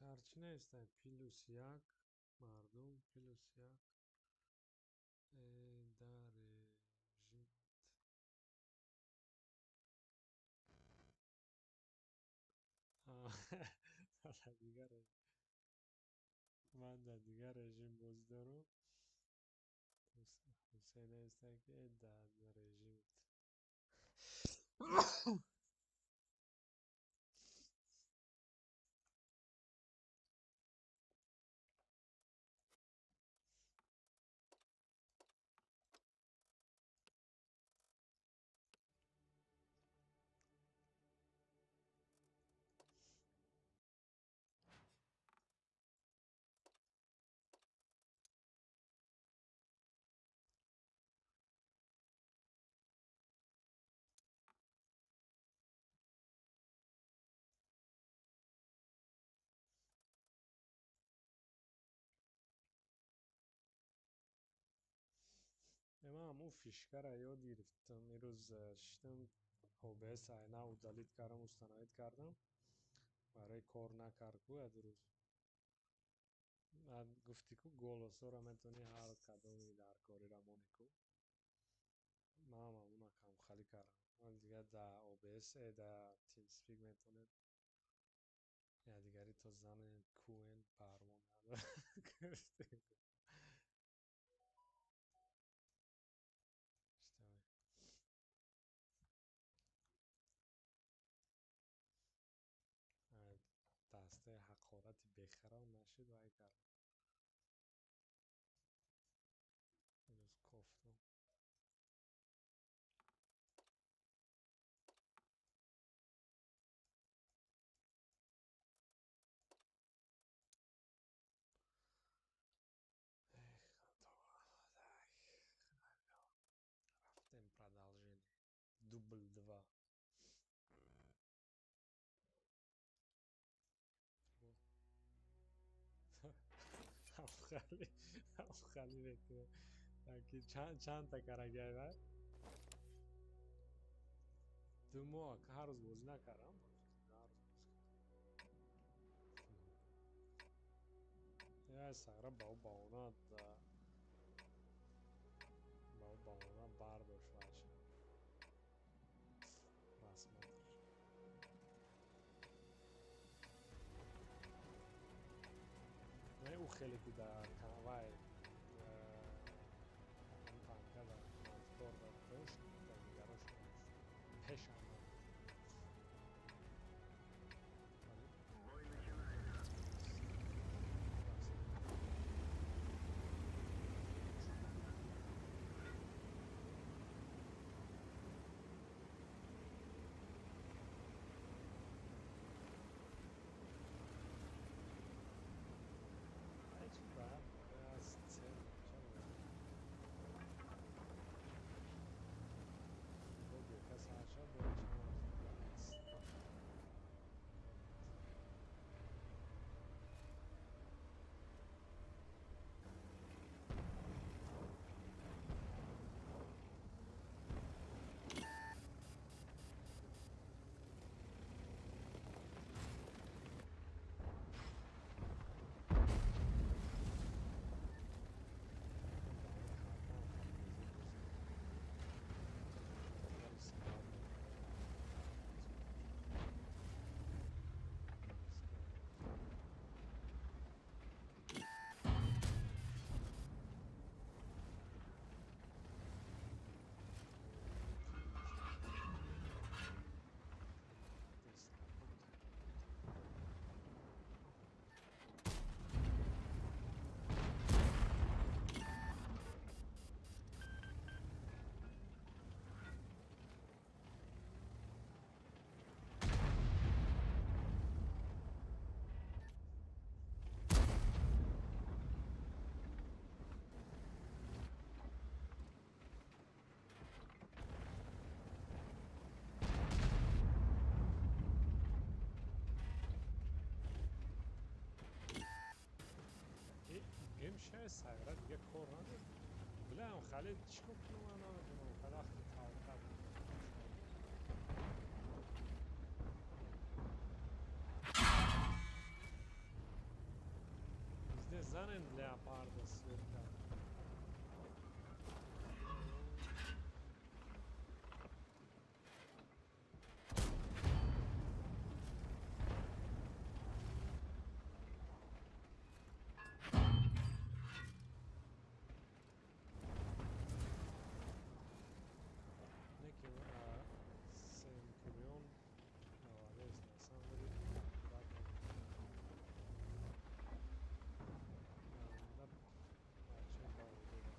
هرچی نیستن پلوس یک مردم پلوس یک در ژیفت در دیگر من در دیگر رژیم بازی دارم. حسین است که در رژیم من همون فیشکه را یاد گرفتم امروز شدم OBS اینا و دلیت کردم مستند کردم برای کار نکرد گویا روز من گفتی که گولوسو را میتونی هر کدومی در کاری را مونیکو من اونو کم خالی کردم من دیگه در OBS در TeamSpeak میتونه یا دیگری تو زن کوین پروانه گفتی دسته حقارتی بخرم نشد وای کردم روز کفتم رفتیم продолжение дубль 2 خالی بکنه که چند تا کرگه باید 2 ماه که هر روز بازی نکردم یا سگره با اونا برداشت بچه رسمتش نه او خیلی که در کنوای این پنکه در مانتکار داشت در دیگراش پیش آمد میشه سگره دیگه کار نداره بله خالی چیکار کنم من نمیدونم خیلی وقتی تعاقب Te zanen leopardo svirka. Neki Centurion, ova vez na samom delе, dakle, da, čekaj ovo ide.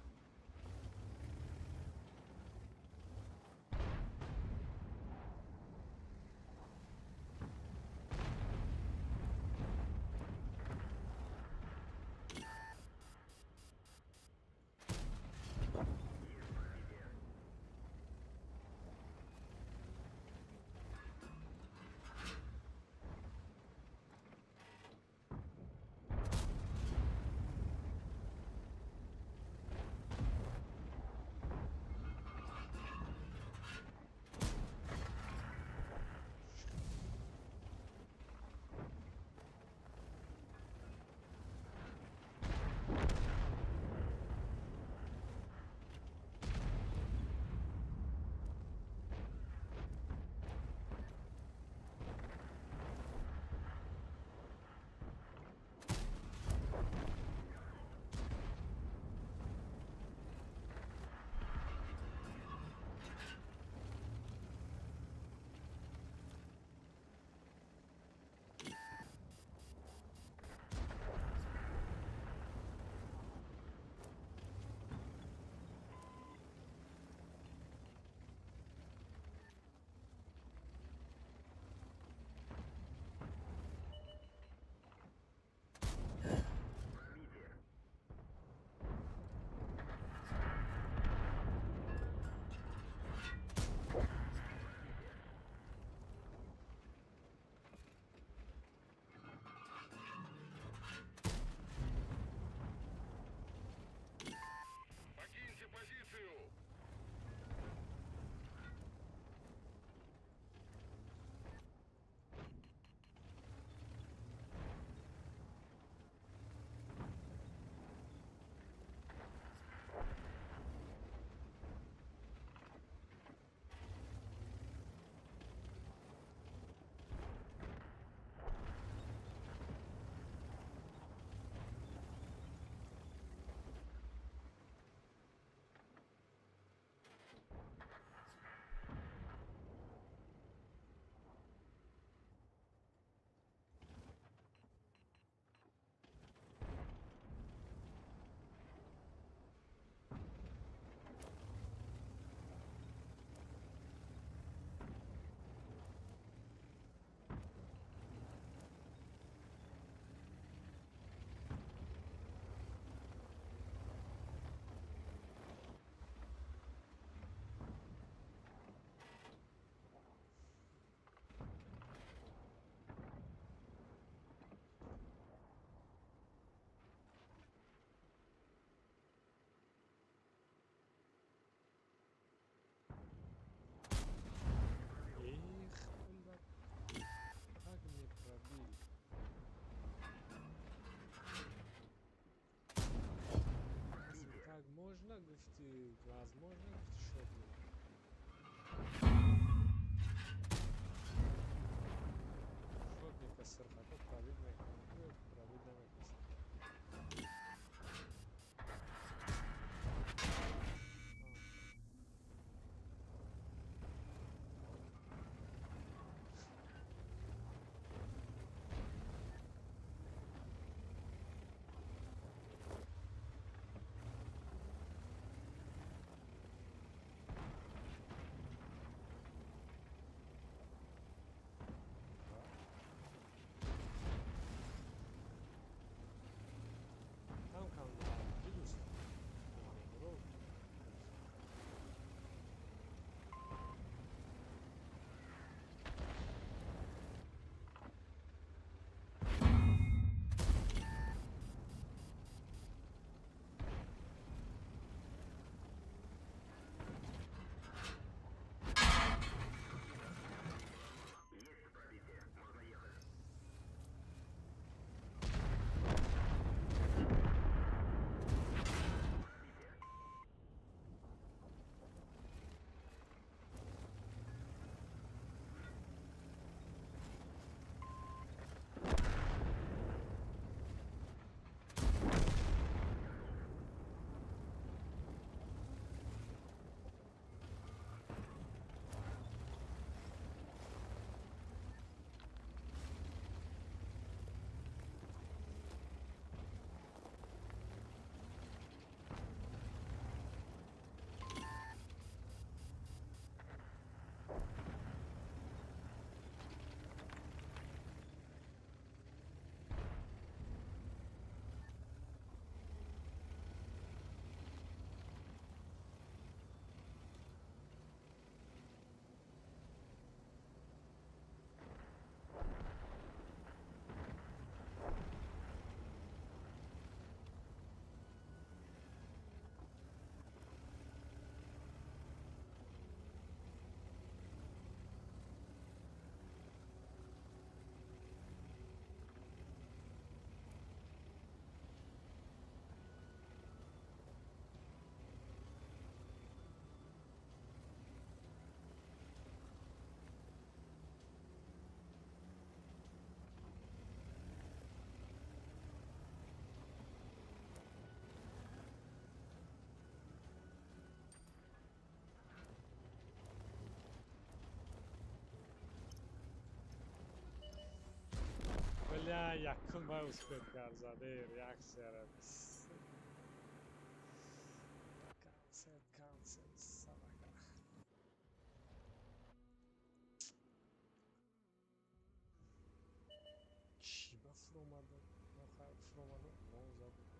Покиньте позицию! Onda как мне пробили? Mislim, tak možna gufti, возможно gufti šodni. Šodnika srha, to pravidne, uvijek pravidne neka srha. یکم با اسپید کرزاده ریاکسیون کانسل سرکا چی با فروماده آخر فروماده موزه بود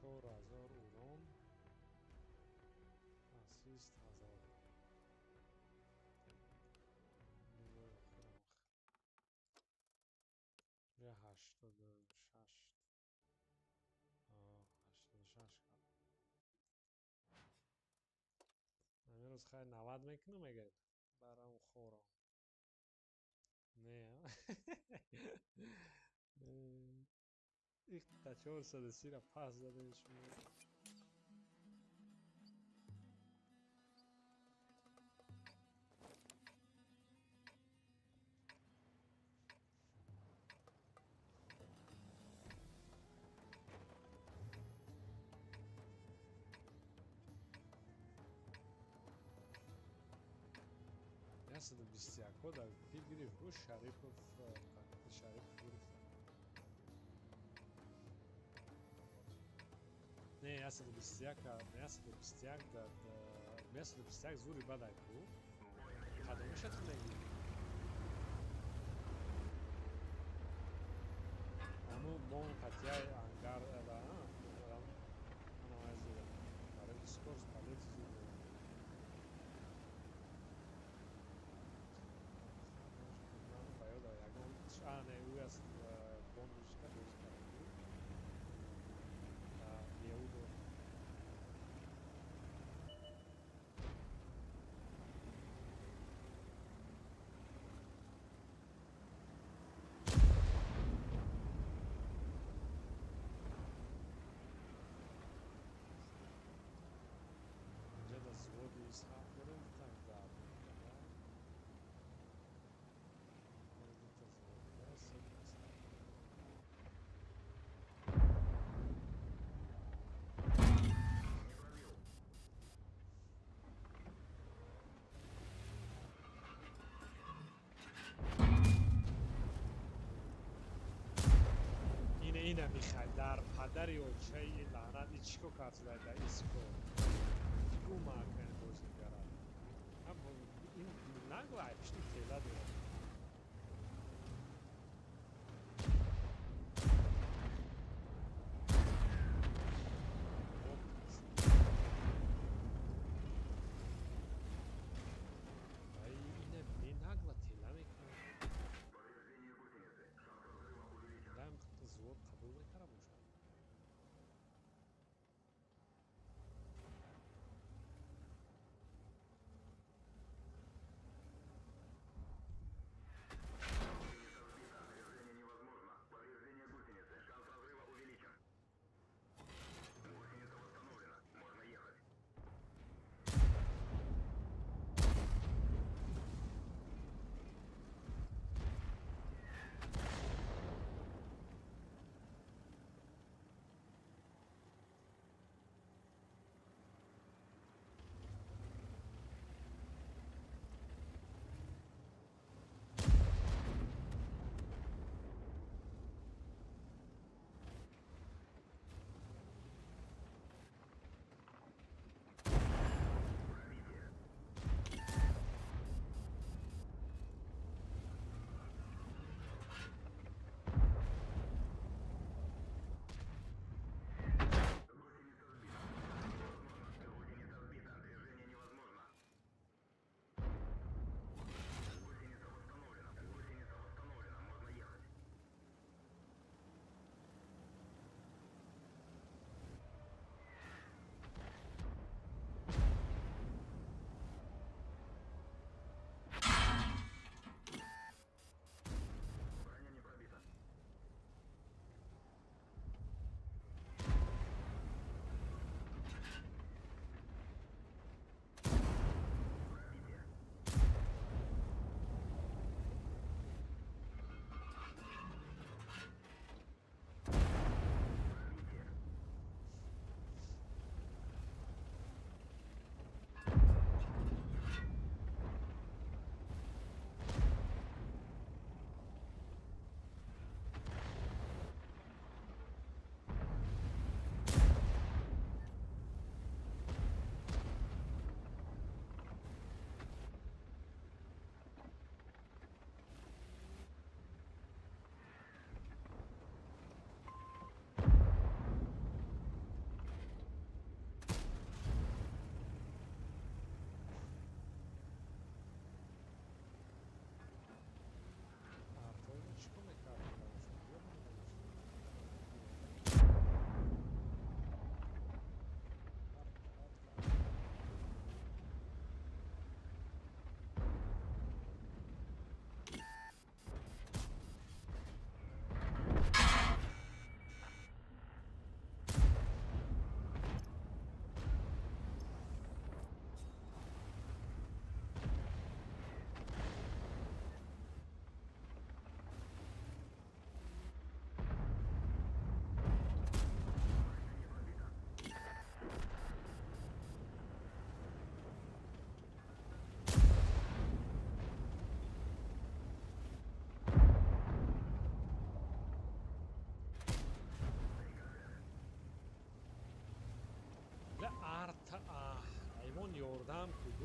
چهار هزار اوران اسیست هزار یه 86 86 امروز خیلی 90 میکنه میگه برام خورم نه ایک تا 430 را پاس دادش یاسد 21 در بگیری روش شریف شریف گرفتم نه یاسد 21 نه یاسد 21 در یاسد 21 زوری بدای بود قدمش تو نگیری اما بون قطعه انگار ادا انا از برای دیسکورس پالیت زوری نه او از بونش کرد یهودو اینجا دا زودی اسحاق گرفتن در اینه میخوای در پدری و چه لعنت ایچکو کاتلای در ایسکو دیگو مارکن بازی کرد اما این نگوی پشتی تیلا داره زود قبول نکرده باشد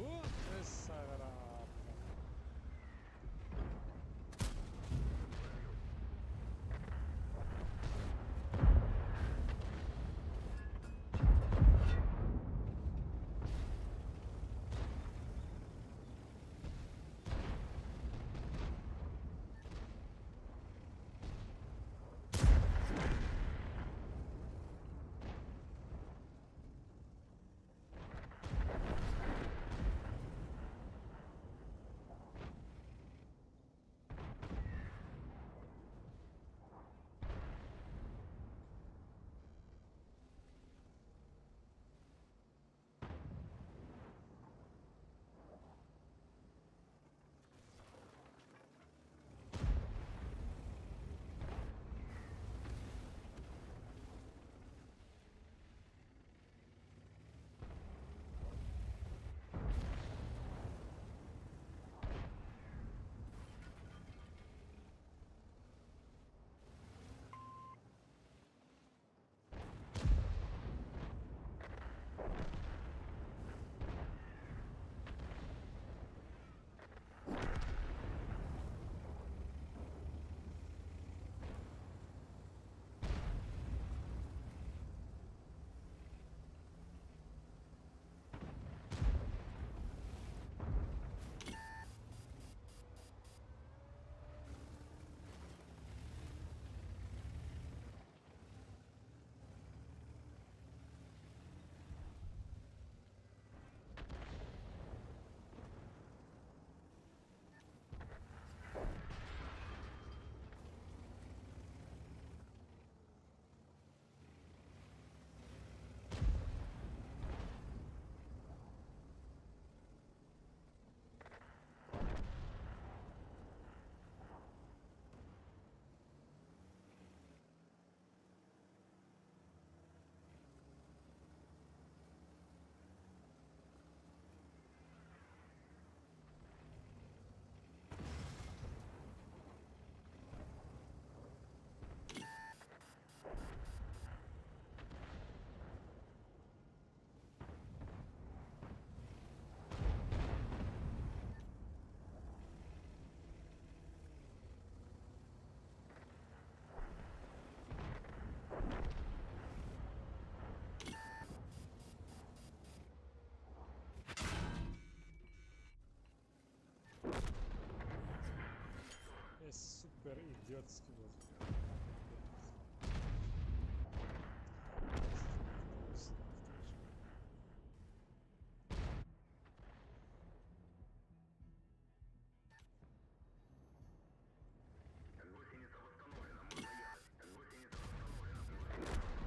essa grappa. È super idiotski bozuk. Гусеница восстановлена, можно ехать. Гусеница восстановлена, гусеница восстановлена.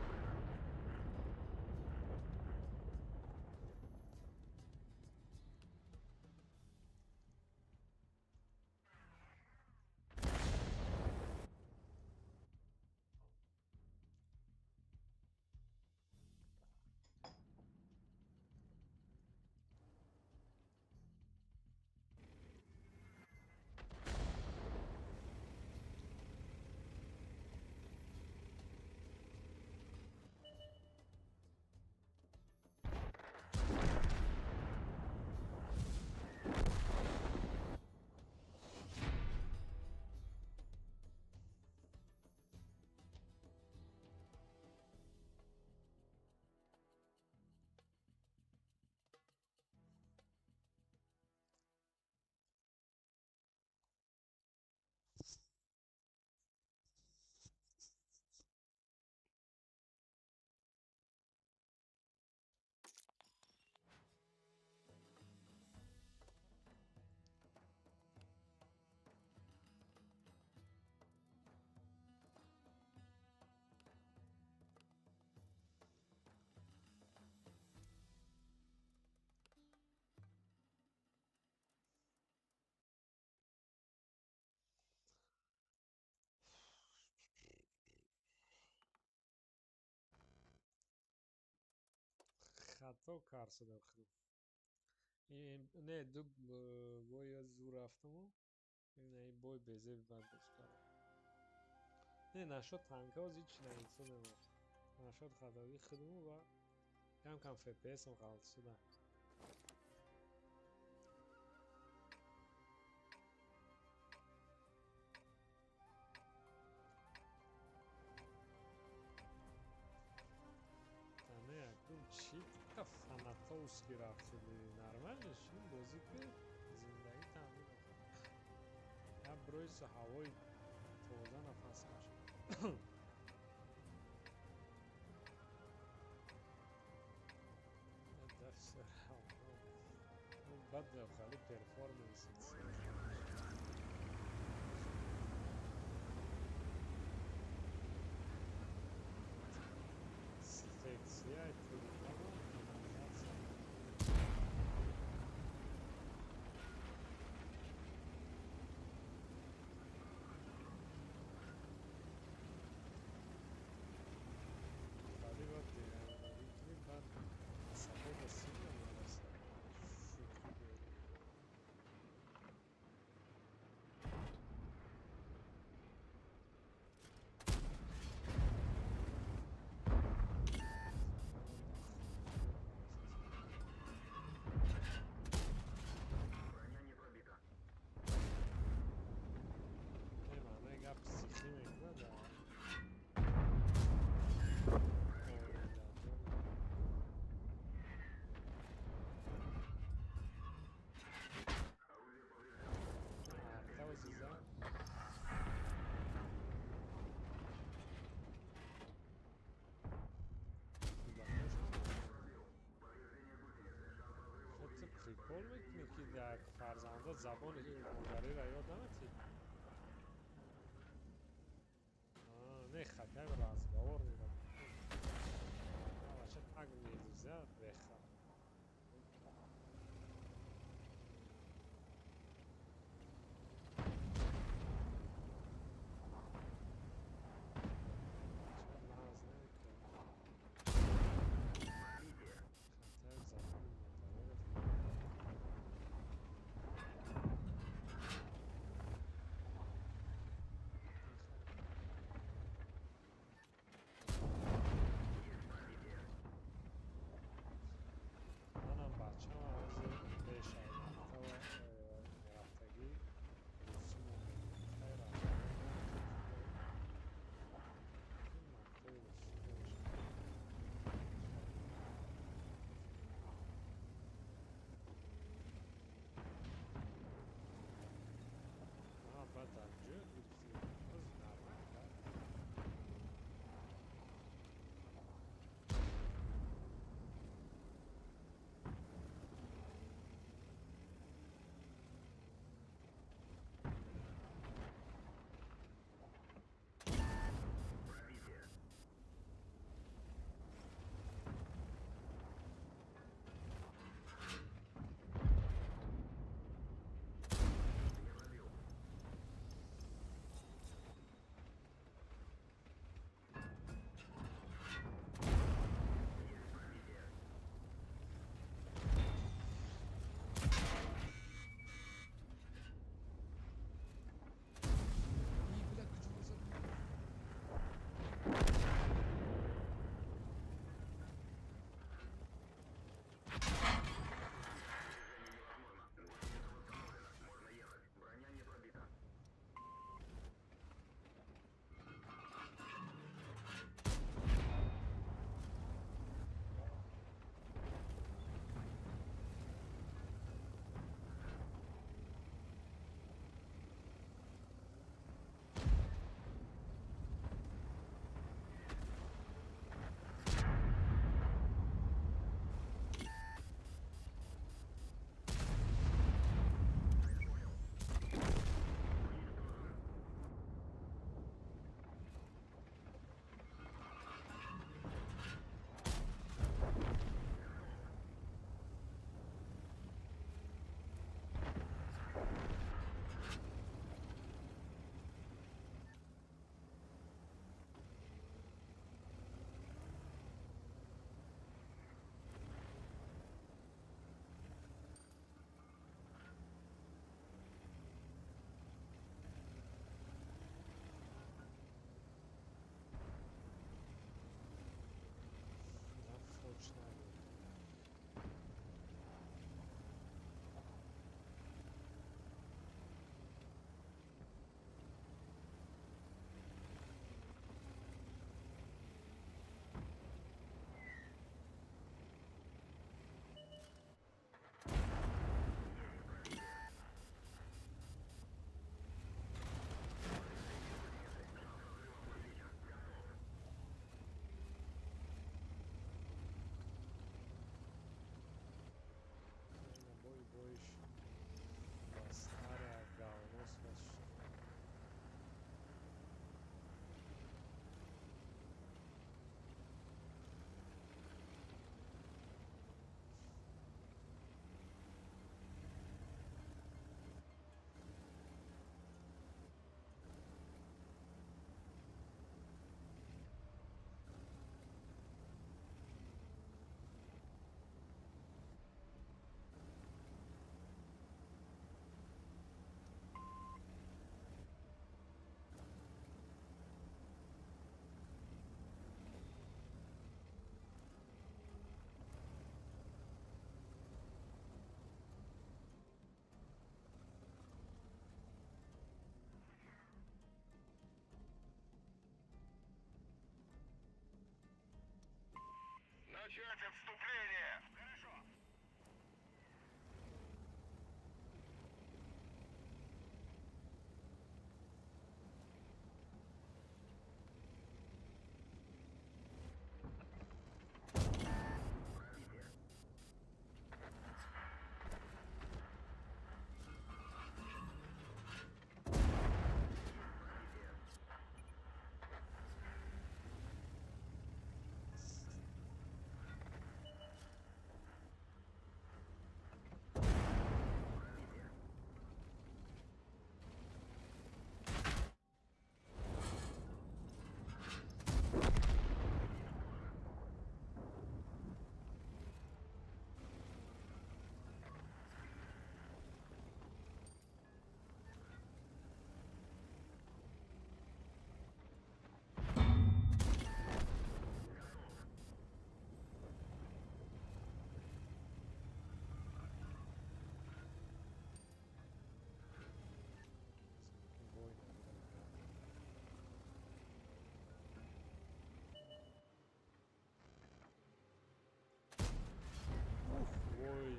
خطا کار شده بخیر. این نه دو بوی از زور رفتم. این ای بوی بزه بعد بشکره. نه نشد تانکه از هیچ نیست نمی‌دونم. نشد خدایی خدمو و کم کم FPS هم غلط شده. Tarkovsky رفت شدی نرمالش این بازی که زندگی تامین کنه یا برویس هوای تازه نفس کشید دفتر اون بد خالی پرفورمنس سکسیه تلفن خالی باید ریتمی بد عصبه بسیار نمیرسه شوخی بیاری Броня не пробита. معنی گپ سیخی میکنه در Орудие повреждено. ارتا و زیزه Пробил. Повреждение гусеницы. Шанс разрыва خود увеличен. پریکول میکنی که Повреждение در гусеницы. فرزنده زبان این مادری را یاد نمیتی نه خطه رازگاور میره بچه تگ میریزه بخه چه ناز نمیکنه Пробитие. خطر زبان مادری را Starija говно свърши. Начать отступление! Хорошо. Voj,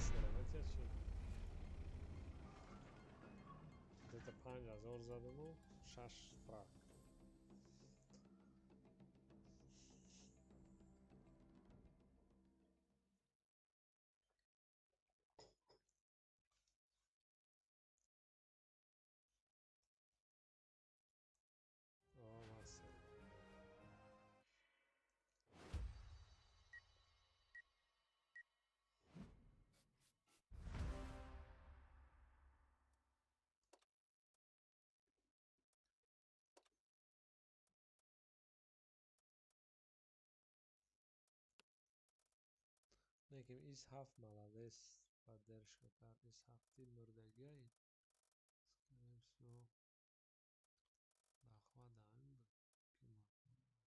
selamet. Dette 5 zor zadim u 6 frag. O, masel. Nekim is-7 молодец, поддержка кар is-7 мурдагиаид. Скорее всего, бахва даим ки показывает молодец гуфти.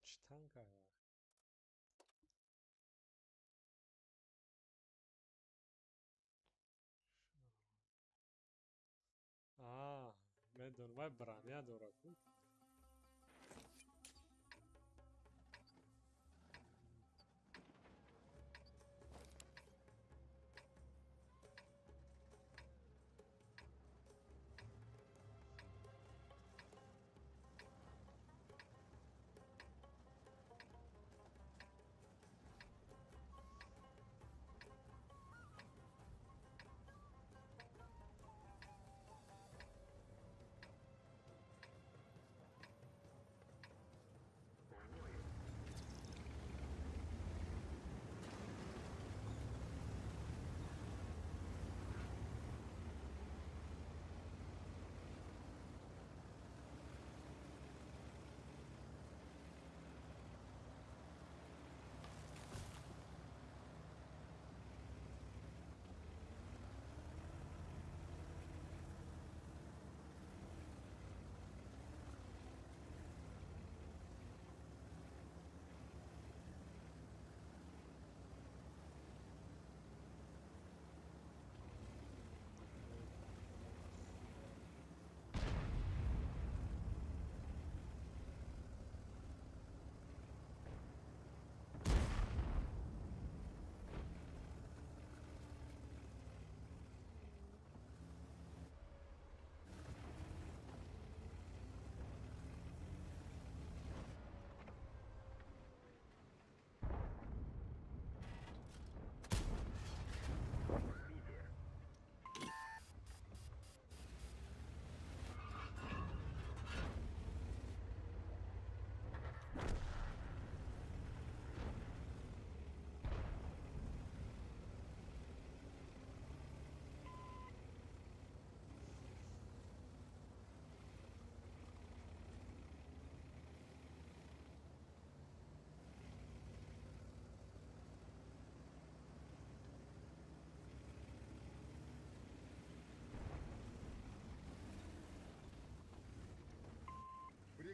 Чтанка. Мен дурмай броня дураку.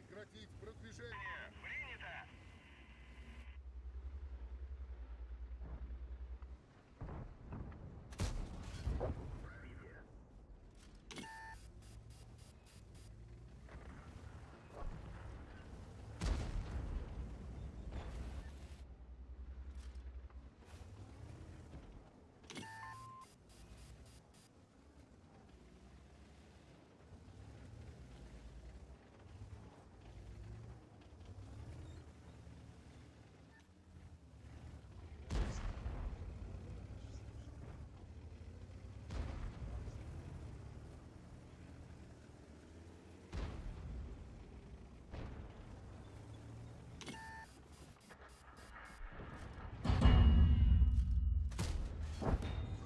Прекратить продвижение! Принято!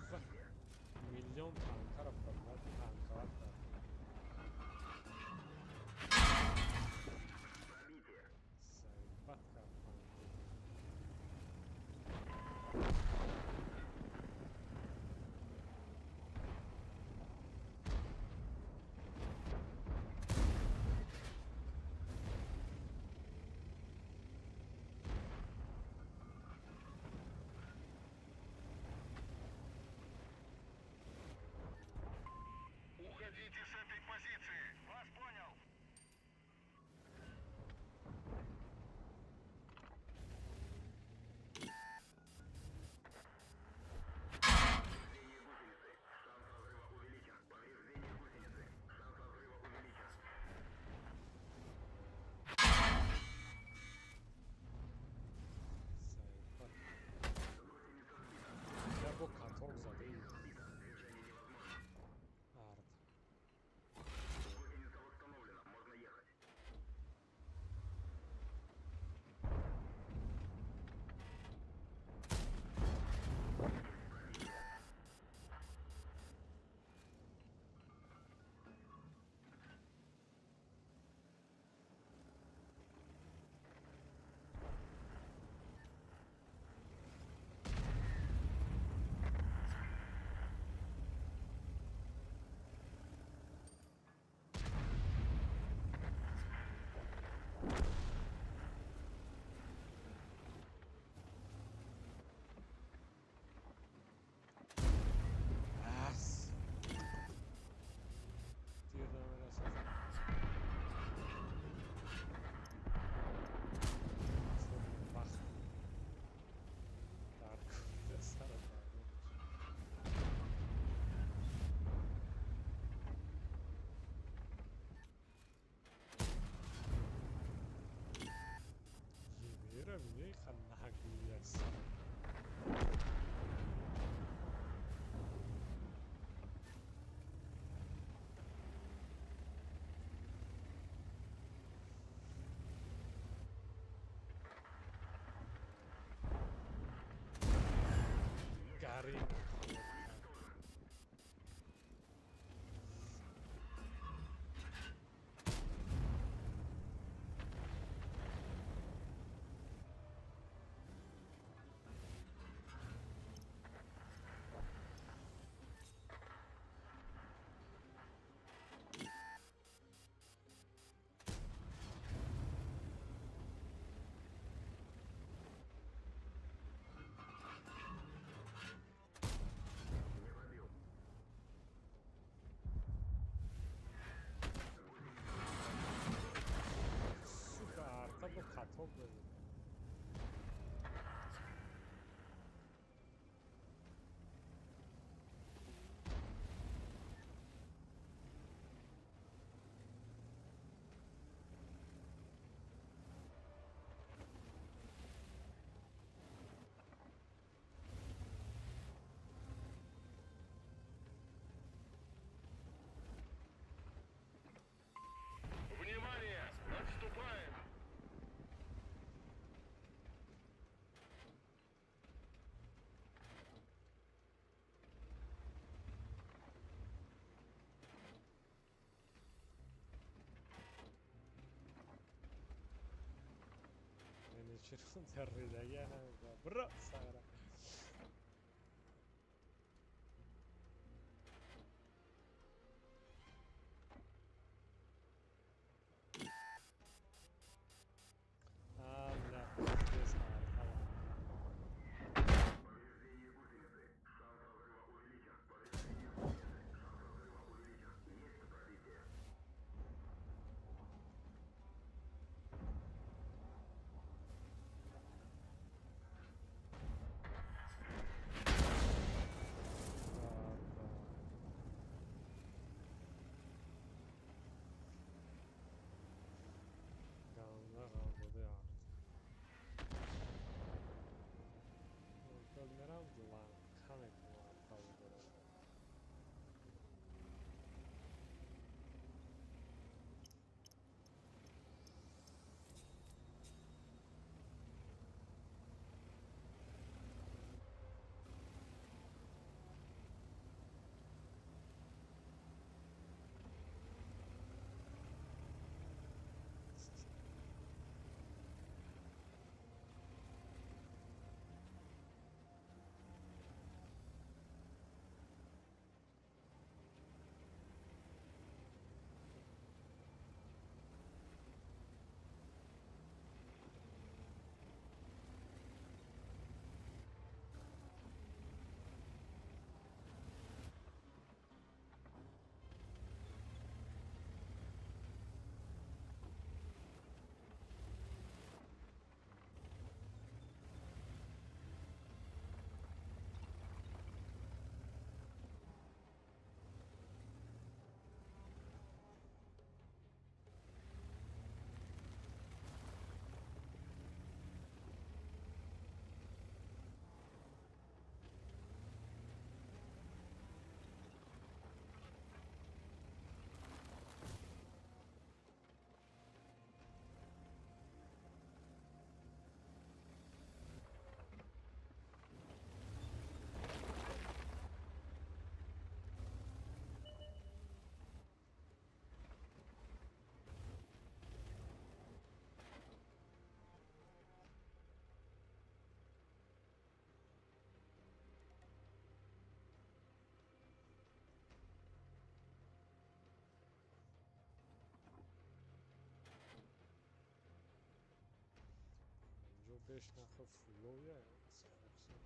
Пробитие. Milyon tanka raporlar tanka var. Пробитие. Саймпатка танки. Уходите с этой позиции! Вас понял! Повреждение гусеницы. Шанс разрыва увеличен. Повреждение гусеницы. Шанс разрыва увеличен. Саймпатка. Гусеница сбита. Я bu katok zaten. Сбита. Движение невозможно. Art. Гусеница восстановлена. Можно ехать. Пробитие. As. Tierra de las baja. Dark. Yemeğe bile kanına gülüyorsun. Garina. Не пробил. Suka arta bu katok böyle. Внимание! Отступаем! Yani içeri derride gene. Bro sağra. 5 نفر فولویه سلکسیون.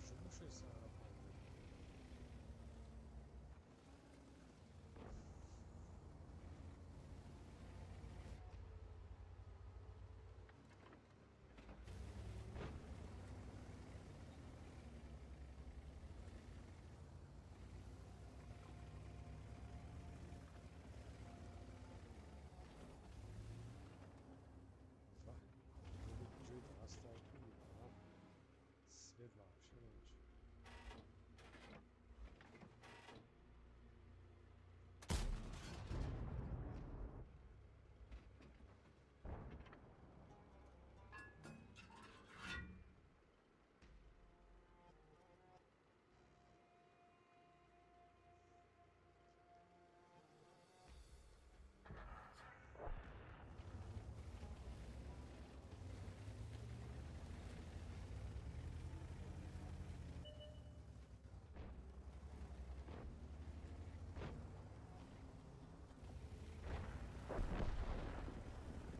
شما شوی سهر پنده Fajn. Čuj, nastavku i vam svijet lakše naći.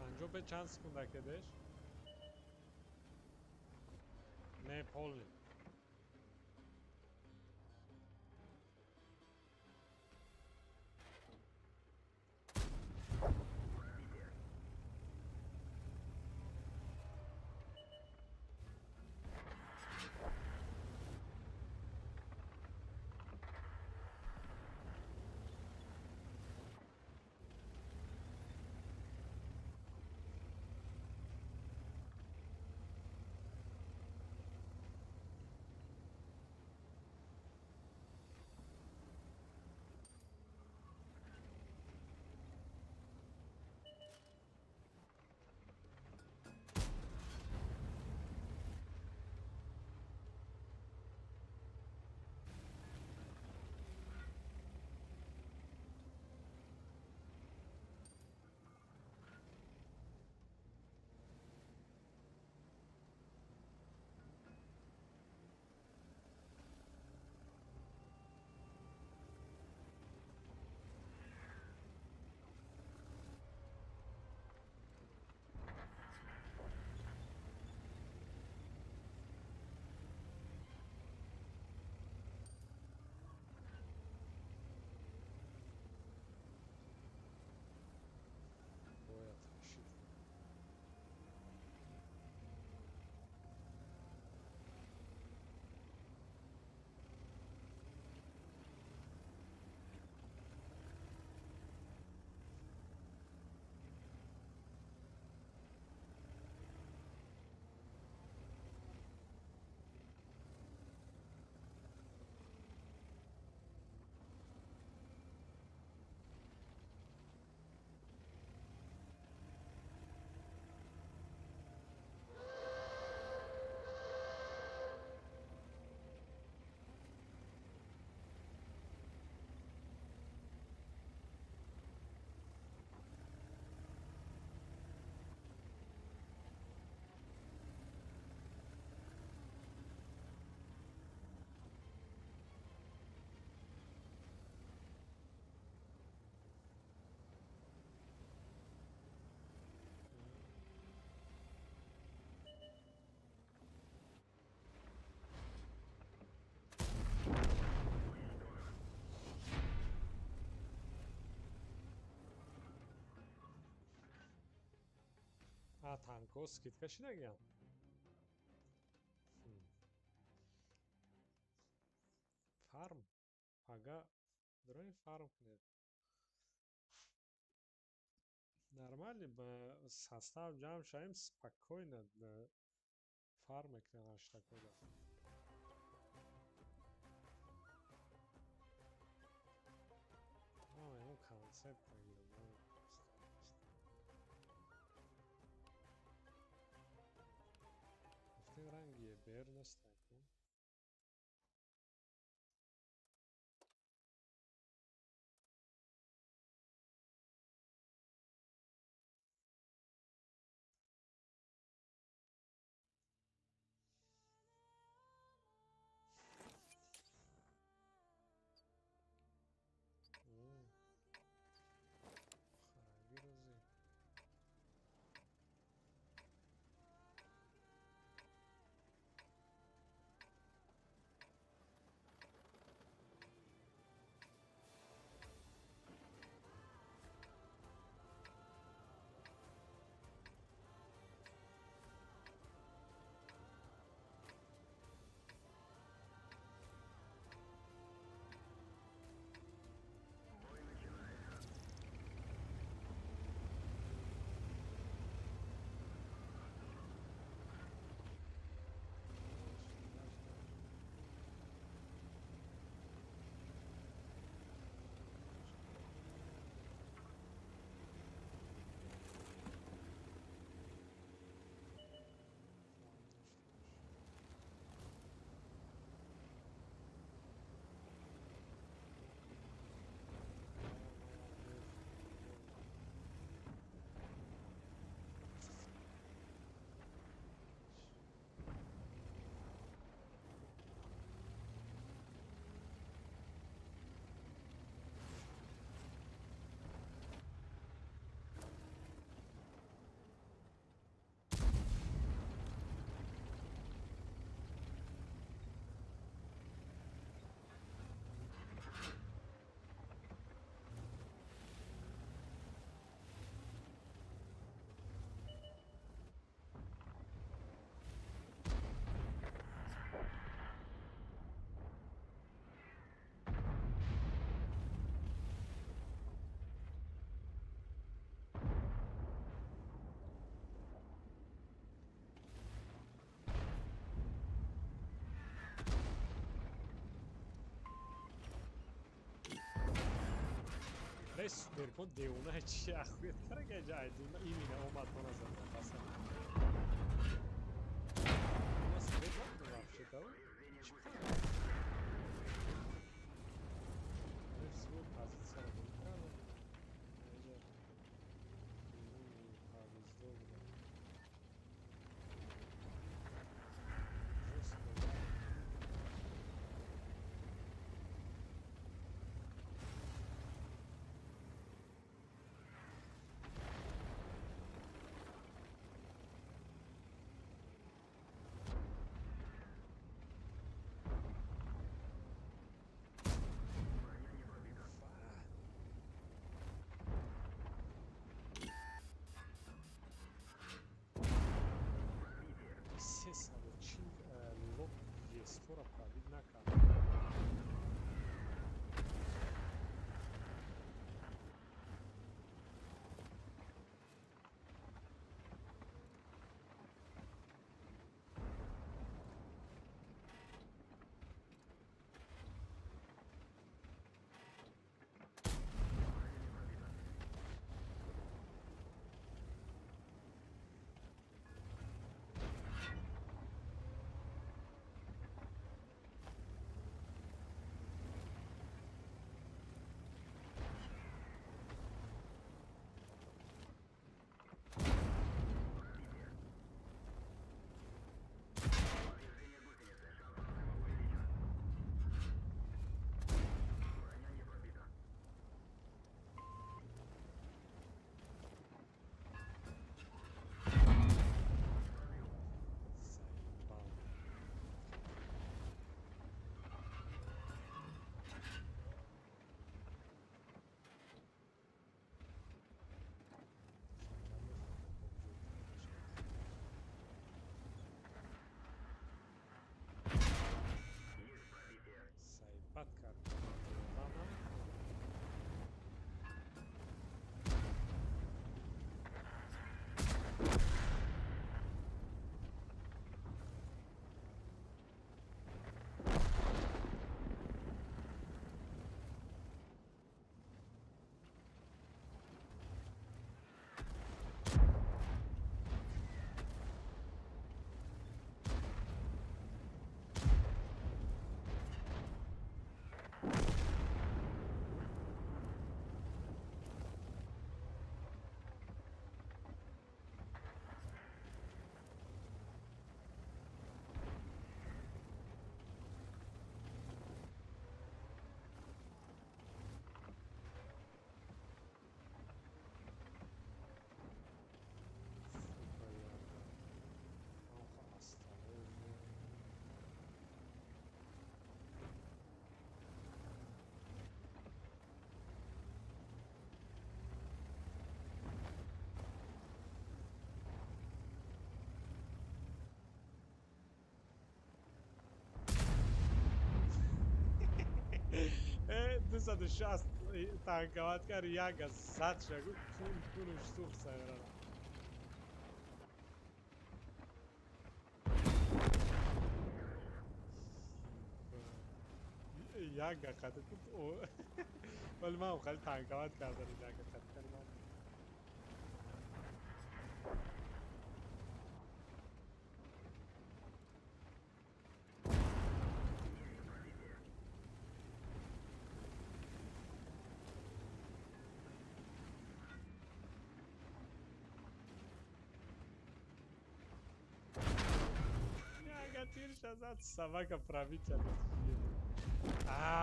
پنجاه به چند سکونده کدش؟ نه پولنی باید کشید. tanko skid kashinagan. Farm. Aga дрои farm kuned. Нормально ба состав ҷамъ шавем спокойно фарм мекунем аштакода. Ему концепт мегирам. Verno stacco. خرابی روزی Бой начинается. رس برکن دیونه چی اخویت کرده جایدی ایمینه اومد من از اون قسم اما سبب نکنم вообще то رس بود позиция رو بکنم اینجا پاویزدو بودم رس بود 260 تانکوات کرد یک از 100 شگو کنش سوخ سایره را یک قطع بود ولی من خیلی تانکوات کردن یک قطع کردم Тирш азад собака правитель.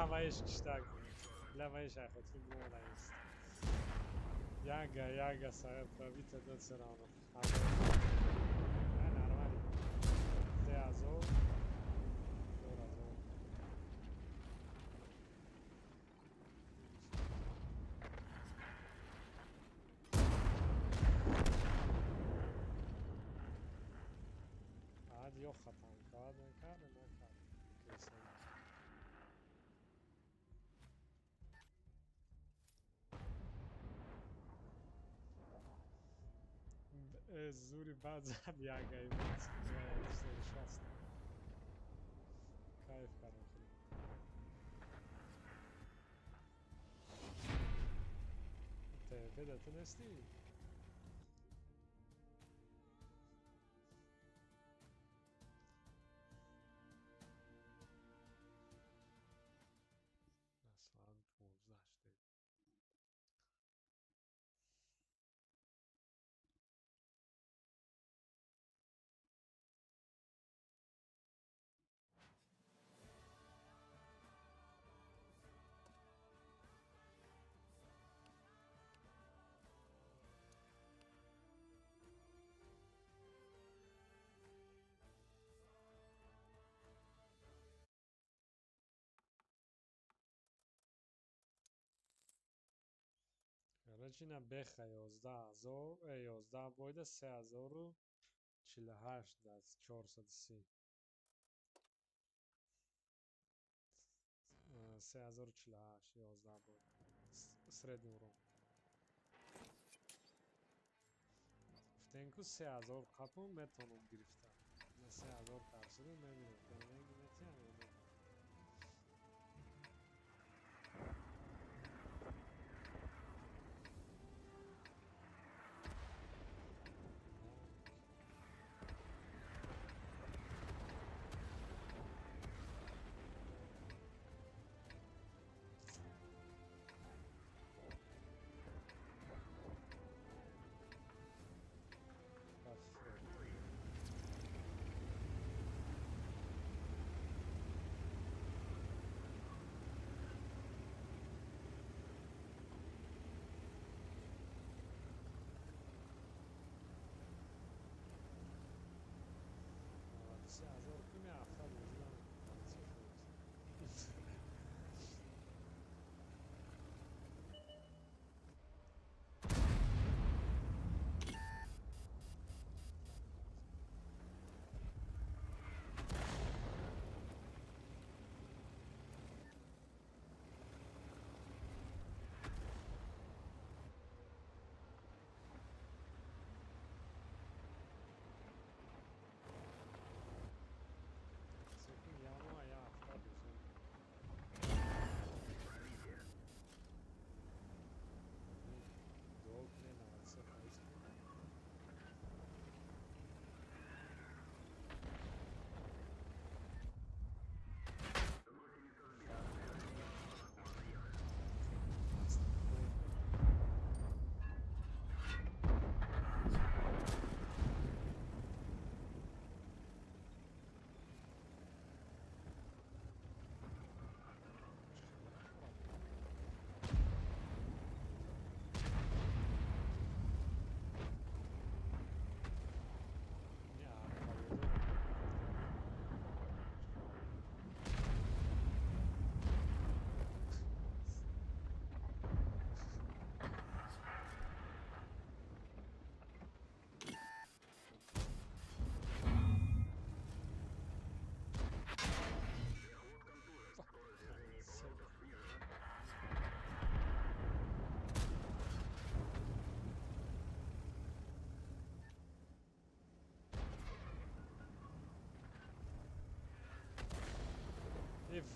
Моиш киштаг. Бля, моиш ахотри мола есть. Яга, сага правитель дот все равно. Нормально. Ты азов. Yok hatan. Kağıdın kağıdın ne kağıdın. Zuri bazı yaga imaz. Şast. Kayıf karım kulu. Tevbe de tınesti. Рачина беха 11,000 бойда 3048 аз 430 3048 11 бойда средний урон в тенку 3000 қапун метавонам гирифта 3000 каршиду мегирифтам мегирифтам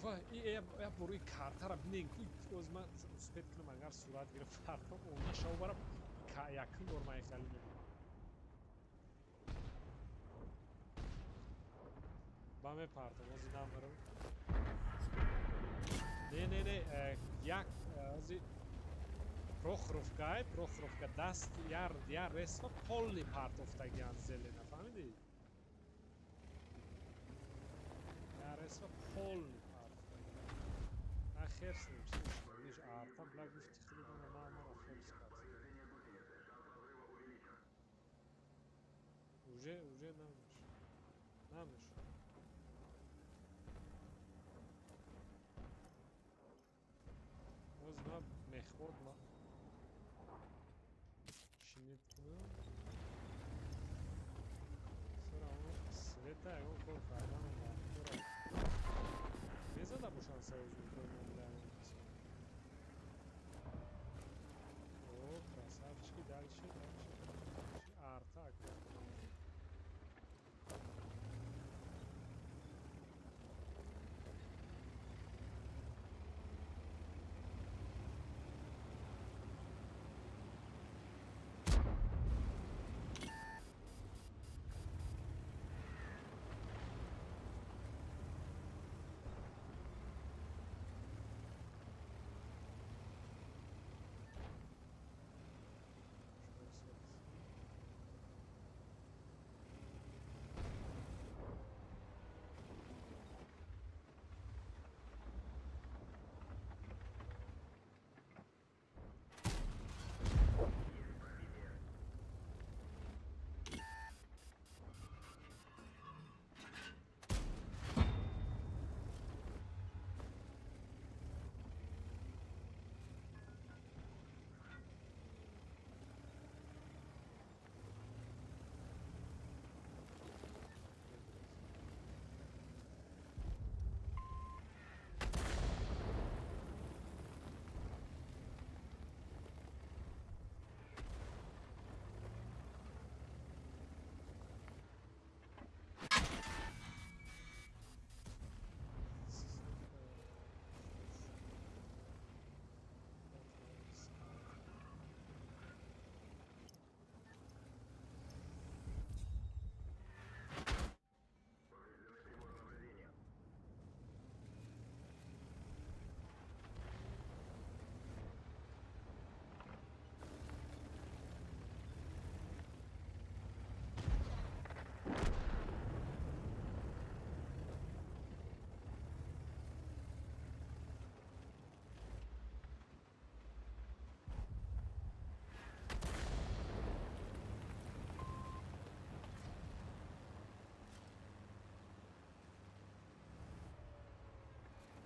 Вай, я бори картара бинен ки оз ман успет кунам агар сурат гирифт фарто оня шав барам якин бор майхали мебинам. Ба мепартам ози намарам. Не, як ози прохоровка даст яр ресва полни партофтагиан зелена, фаҳмидӣ? Яр ресва полни партофтагиан. А херс нем, слушай, видишь, а там бля гуфти хлебом мама херс кат. Уже намеш. Оз ма мехмод ма шинит кунам. Сара он света ягон кор кардан махтора. Мезада бошан союз мекунам.